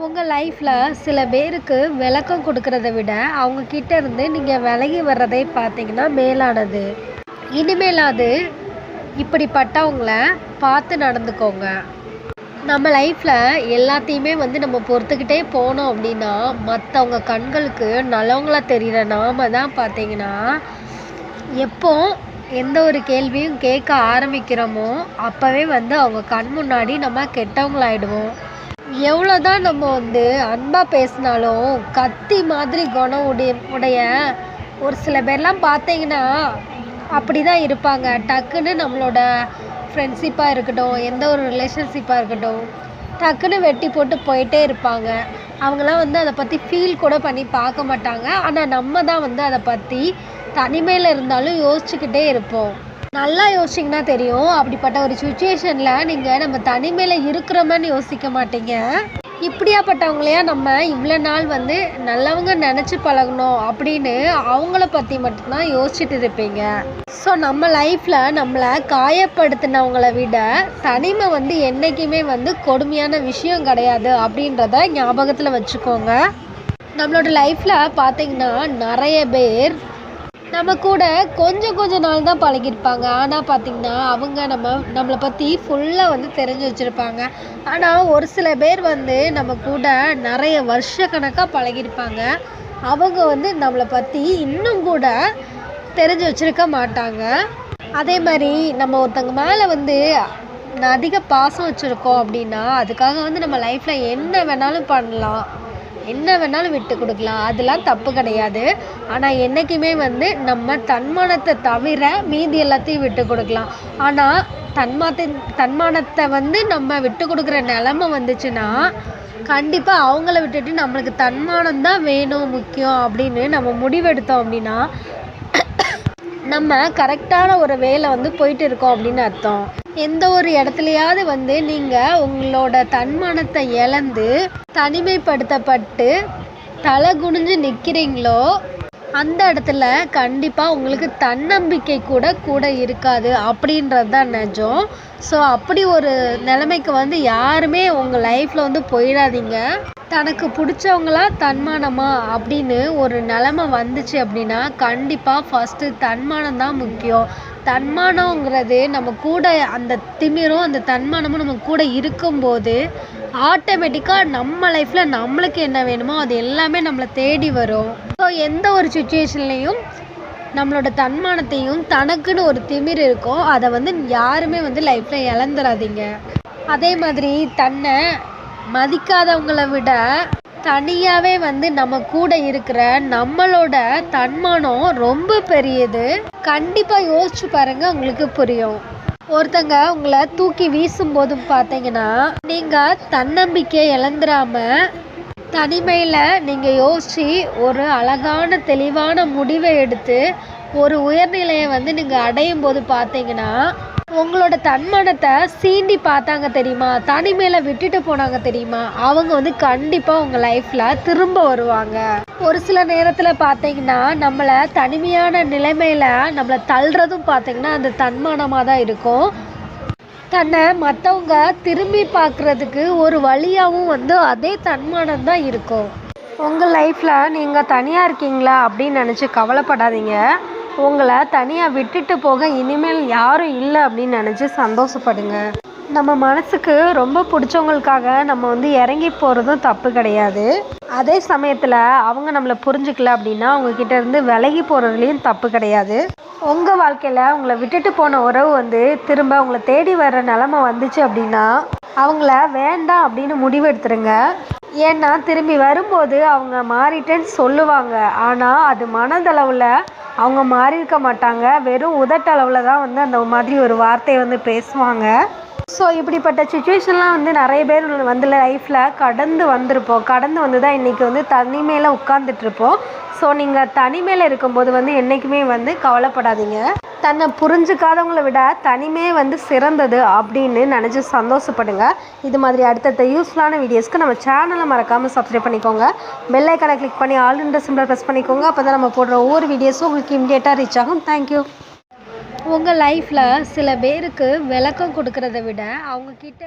உங்கள் லைஃப்பில் சில பேருக்கு விளக்கம் கொடுக்கறத விட அவங்க கிட்ட இருந்து நீங்கள் விலகி வர்றதை பார்த்தீங்கன்னா மேலானது. இனிமேலாவது இப்படிப்பட்டவங்கள பார்த்து நடந்துக்கோங்க. நம்ம லைஃப்பில் எல்லாத்தையுமே நம்ம பொறுத்துக்கிட்டே போனோம் அப்படின்னா மற்றவங்க கண்களுக்கு நல்லவங்களா தெரிகிற நாம தான் பார்த்தீங்கன்னா எப்போ எந்த ஒரு கேள்வியும் கேட்க ஆரம்பிக்கிறோமோ அப்போவே அவங்க கண் முன்னாடி நம்ம கெட்டவங்களாயிடுவோம். எவ்வளோதான் நம்ம அன்பாக பேசினாலும் கத்தி மாதிரி குணம் உடைய ஒரு சில பேர்லாம் பார்த்தீங்கன்னா அப்படி தான் இருப்பாங்க. டக்குன்னு நம்மளோட ஃப்ரெண்ட்ஷிப்பாக இருக்கட்டும், எந்த ஒரு ரிலேஷன்ஷிப்பாக இருக்கட்டும், டக்குன்னு வெட்டி போட்டு போயிட்டே இருப்பாங்க. அவங்களாம் அதை பற்றி ஃபீல் கூட பண்ணி பார்க்க மாட்டாங்க. ஆனால் நம்ம தான் அதை பற்றி தனிமையில் இருந்தாலும் யோசிச்சுக்கிட்டே இருப்போம். நல்லா யோசிச்சிங்கன்னா தெரியும், அப்படிப்பட்ட ஒரு சுச்சுவேஷனில் நீங்கள் நம்ம தனிமையில் இருக்கிறோமன்னு யோசிக்க மாட்டீங்க. இப்படியாப்பட்டவங்களையா நம்ம இவ்வளோ நாள் நல்லவங்க நினச்சி பழகணும் அப்படின்னு அவங்கள பற்றி மட்டும்தான் யோசிச்சுட்டு இருப்பீங்க. ஸோ நம்ம லைஃப்பில் நம்மளை காயப்படுத்தினவங்கள விட தனிமை என்றைக்குமே கொடுமையான விஷயம் கிடையாது அப்படின்றத ஞாபகத்தில் வச்சுக்கோங்க. நம்மளோட லைஃப்பில் பார்த்தீங்கன்னா நிறைய பேர் நம்ம கூட கொஞ்ச நாள் தான் பழகியிருப்பாங்க. ஆனால் பார்த்திங்கன்னா அவங்க நம்மளை பற்றி ஃபுல்லாக தெரிஞ்சு வச்சுருப்பாங்க. ஆனால் ஒரு சில பேர் நம்ம கூட நிறைய வருஷக்கணக்காக பழகியிருப்பாங்க. அவங்க நம்மளை பற்றி இன்னும் கூட தெரிஞ்சு வச்சுருக்க மாட்டாங்க. அதே மாதிரி நம்ம ஒருத்தங்க மேலே அதிக பாசம் வச்சுருக்கோம் அப்படின்னா அதுக்காக நம்ம லைஃப்பில் என்ன வேணாலும் பண்ணலாம், என்ன வேணாலும் விட்டு கொடுக்கலாம், அதெல்லாம் தப்பு கிடையாது. ஆனால் என்றைக்குமே நம்ம தன்மானத்தை தவிர மீதி எல்லாத்தையும் விட்டு கொடுக்கலாம். ஆனால் தன்மானத்தை நம்ம விட்டு கொடுக்குற நிலமை வந்துச்சுன்னா கண்டிப்பாக அவங்கள விட்டுட்டு நம்மளுக்கு தன்மானம் தான் வேணும் முக்கியம் அப்படின்னு நம்ம முடிவெடுத்தோம் அப்படின்னா நம்ம கரெக்டான ஒரு வேலை போயிட்டு இருக்கோம் அப்படின்னு அர்த்தம். எந்த ஒரு இடத்துலையாவது நீங்கள் உங்களோட தன்மானத்தை இழந்து தனிமைப்படுத்தப்பட்டு தலை குனிஞ்சு நிற்கிறீங்களோ அந்த இடத்துல கண்டிப்பாக உங்களுக்கு தன்னம்பிக்கை கூட இருக்காது அப்படின்றது தான் நிஜம். ஸோ அப்படி ஒரு நிலைமைக்கு யாருமே உங்கள் லைஃப்பில் போயிடாதீங்க. தனக்கு பிடிச்சவங்களா தன்மானமா அப்படின்னு ஒரு நிலைமை வந்துச்சு அப்படின்னா கண்டிப்பாக ஃபஸ்ட்டு தன்மானம் தான் முக்கியம். தன்மானங்கிறது நம்ம கூட அந்த திமிரும் அந்த தன்மானமும் நம்ம கூட இருக்கும்போது ஆட்டோமேட்டிக்காக நம்ம லைஃப்பில் நம்மளுக்கு என்ன வேணுமோ அது எல்லாமே நம்மளை தேடி வரும். ஸோ எந்த ஒரு சுச்சுவேஷன்லேயும் நம்மளோட தன்மானத்தையும் தனக்குன்னு ஒரு திமிர் இருக்கும், அதை யாருமே லைஃப்பில் இழந்துடாதீங்க. அதே மாதிரி தன்னை மதிக்காதவங்களை விட தனியாகவே நம்ம கூட இருக்கிற நம்மளோட தன்மானம் ரொம்ப பெரியது. கண்டிப்பாக யோசிச்சு பாருங்க, உங்களுக்கு புரியும். ஒருத்தங்க உங்களை தூக்கி வீசும்போது பார்த்தீங்கன்னா நீங்கள் தன்னம்பிக்கை இழந்துடாம தனிமையில் நீங்கள் யோசித்து ஒரு அழகான தெளிவான முடிவை எடுத்து ஒரு உயர்நிலையை நீங்கள் அடையும் போது பார்த்தீங்கன்னா உங்களோட தன்மானத்தை சீண்டி பார்த்தாங்க தெரியுமா, தனிமையில் விட்டுட்டு போனாங்க தெரியுமா, அவங்க கண்டிப்பாக உங்கள் லைஃப்பில் திரும்ப வருவாங்க. ஒரு சில நேரத்தில் பார்த்தீங்கன்னா நம்மளை தனிமையான நிலைமையில் நம்மளை தள்ளுறதும் பார்த்தீங்கன்னா அந்த தன்மானமாக தான் இருக்கும். தன்னை மற்றவங்க திரும்பி பார்க்குறதுக்கு ஒரு வழியாகவும் அதே தன்மானம் தான் இருக்கும். உங்கள் லைஃப்பில் நீங்கள் தனியாக இருக்கீங்களா அப்படின்னு நினச்சி கவலைப்படாதீங்க. உங்களை தனியாக விட்டுட்டு போக இனிமேல் யாரும் இல்லை அப்படின்னு நினச்சி சந்தோஷப்படுங்க. நம்ம மனசுக்கு ரொம்ப பிடிச்சவங்களுக்காக நம்ம இறங்கி போகிறதும் தப்பு கிடையாது. அதே சமயத்தில் அவங்க நம்மளை புரிஞ்சுக்கல அப்படின்னா அவங்கக்கிட்ட இருந்து விலகி போகிறதுலேயும் தப்பு கிடையாது. உங்கள் வாழ்க்கையில் உங்களை விட்டுட்டு போன உறவு திரும்ப உங்களை தேடி வர்ற நிலமை வந்துச்சு அப்படின்னா அவங்கள வேண்டாம் அப்படின்னு முடிவெடுத்துருங்க. ஏன்னா திரும்பி வரும்போது அவங்க மாறிட்டேன்னு சொல்லுவாங்க, ஆனால் அது மனதளவில் அவங்க மாறியிருக்க மாட்டாங்க. வெறும் உதட்டளவில் தான் அந்த மாதிரி ஒரு வார்த்தையை பேசுவாங்க. ஸோ இப்படிப்பட்ட சுச்சுவேஷன்லாம் நிறைய பேர் லைஃப்பில் கடந்து வந்து தான் இன்றைக்கி தனிமையில் உட்காந்துட்ருப்போம். ஸோ நீங்கள் தனிமையில் இருக்கும்போது என்றைக்குமே கவலைப்படாதீங்க. தன்னை புரிஞ்சுக்காதவங்கள விட தனிமையே சிறந்தது அப்படின்னு நினச்சி சந்தோஷப்படுங்க. இது மாதிரி அடுத்தடுத்த யூஸ்ஃபுல்லான வீடியோஸ்க்கு நம்ம சேனலை மறக்காமல் சப்ஸ்கிரைப் பண்ணிக்கோங்க. பெல் ஐக்கானை கிளிக் பண்ணி all in the symbol press பண்ணிக்கோங்க. அப்போ தான் நம்ம போடுற ஒவ்வொரு வீடியோஸும் உங்களுக்கு இமிடியேட்டாக ரீச் ஆகும். தேங்க்யூ. உங்கள் லைஃப்பில் சில பேருக்கு விளக்கம் கொடுக்கறத விட அவங்க கிட்ட